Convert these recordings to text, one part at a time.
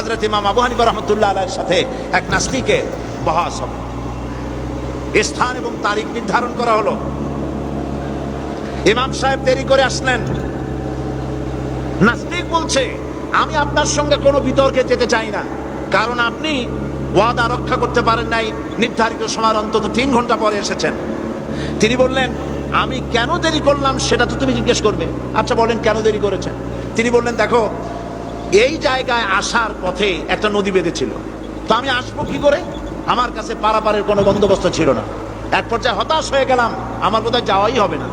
হযরত ইমাম আবু হানিফা রাহমাতুল্লাহ আলাইহির সাথে এক নাস্তিকের বহস হবে। স্থান এবং তারিখ নির্ধারণ করা হলো। ইমাম সাহেব দেরি করে আসলেন। নাস্তিক বলছে, আমি আপনার সঙ্গে কোনো বিতর্কে যেতে চাই না, কারণ আপনি ওয়াদা রক্ষা করতে পারেন নাই, নির্ধারিত সময়ের অন্তত 3 ঘন্টা পরে এসেছেন। তিনি বললেন, আমি কেন দেরি করলাম সেটা তো তুমি জিজ্ঞেস করবে। আচ্ছা বলেন কেন দেরি করেছেন? তিনি বললেন, দেখো এই জায়গায় আসার পথে একটা নদী বেঁধেছিল, তো আমি আসবো কি করে? আমার কাছে পারাপারের কোনো বন্দোবস্ত ছিল না। এক পর্যায়ে হতাশ হয়ে গেলাম, আমার বোধহয় যাওয়াই হবে না।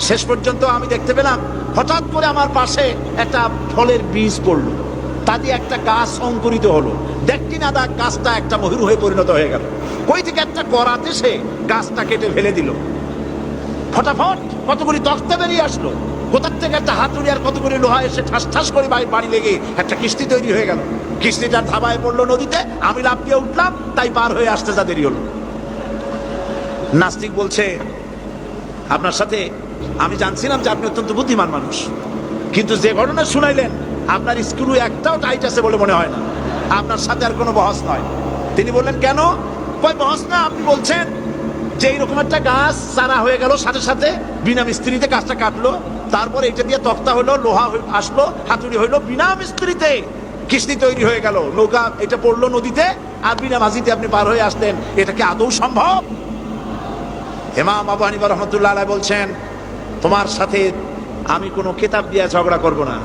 শেষ পর্যন্ত আমি দেখতে পেলাম হঠাৎ করে আমার পাশে একটা ফলের বীজ পড়লো, তা দিয়ে একটা গাছ অঙ্কুরিত হলো। দেখতে না দেখ গাছটা একটা ময়ূর হয়ে পরিণত হয়ে গেল। কই থেকে একটা করাতে সে গাছটা কেটে ফেলে দিল। ফটাফট কতগুলি তক্তা বেরিয়ে আসলো, কোথার থেকে একটা হাতুড়ি আর কতগুলি লোহা এসে ঠাস ঠাস করে বাড়ি লেগে একটা কিস্তি তৈরি হয়ে গেল। কিস্তিটার ধাবায় পড়লো নদীতে, আমি লাফ দিয়ে উঠলাম, তাই পার হয়ে আসতে যা দেরি হলো। নাস্তিক বলছে, আপনার সাথে আমি জানছিলাম যে আপনি অত্যন্ত বুদ্ধিমান মানুষ, কিন্তু যে ঘটনা শুনাইলেন আপনার স্ক্রু একটাও টাইট আছে বলে মনে হয় না, আপনার সাথে আর কোনো বহস নয়। তিনি বললেন, কেন? কই বহস না, আপনি বলছেন যে এইরকম একটা গাছ চারা হয়ে গেল, সাথে সাথে বিনা মিস্ত্রিতে গাছটা কাটলো, তারপরে এটা দিয়ে তক্তা হইলো, লোহা আসলো, হাতুড়ি হইলো, বিনা মিস্ত্রিতে কিস্তি তৈরি হয়ে গেল, নৌকা এটা পড়লো নদীতে, আর বিনা মাঝিতে আপনি পার হয়ে আসলেন। এটা কি আদৌ সম্ভব? ইমাম আবু হানিফা রাহমাতুল্লাহ আলাইহি বলছেন, তোমার সাথে আমি কোনো কিতাব দিয়ে ঝগড়া করব না,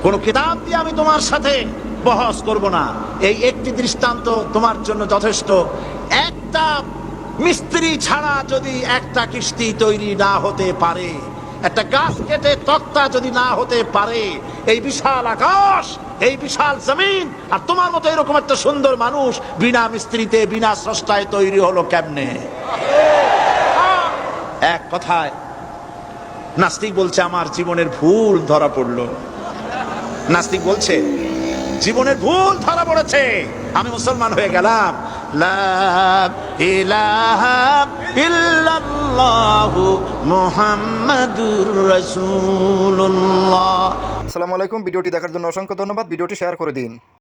কোনো কিতাব দিয়ে আমি তোমার সাথে বহস করব না। এই একটি দৃষ্টান্ত তোমার জন্য যথেষ্ট। একটা মিস্ত্রি ছাড়া যদি একটা কিস্তি তৈরি না হতে পারে, একটা গাছ কেটে তক্তা যদি না হতে পারে, এই বিশাল আকাশ, এই বিশাল জমিন, আর তোমার মতো এরকম একটা সুন্দর মানুষ বিনা মিস্ত্রিতে বিনা স্রষ্টায় তৈরি হলো কেমনে? এক কথায় নাস্তিক বলছে, আমার জীবনের ভুল ধরা পড়লো। নাস্তিক বলছে, জীবনের ভুল ধরা পড়েছে, আমি মুসলমান হয়ে গেলাম। লা ইলাহা ইল্লাল্লাহু মুহাম্মাদুর রাসূলুল্লাহ। আসসালামু আলাইকুম। ভিডিওটি দেখার জন্য অসংখ্য ধন্যবাদ। ভিডিওটি শেয়ার করে দিন।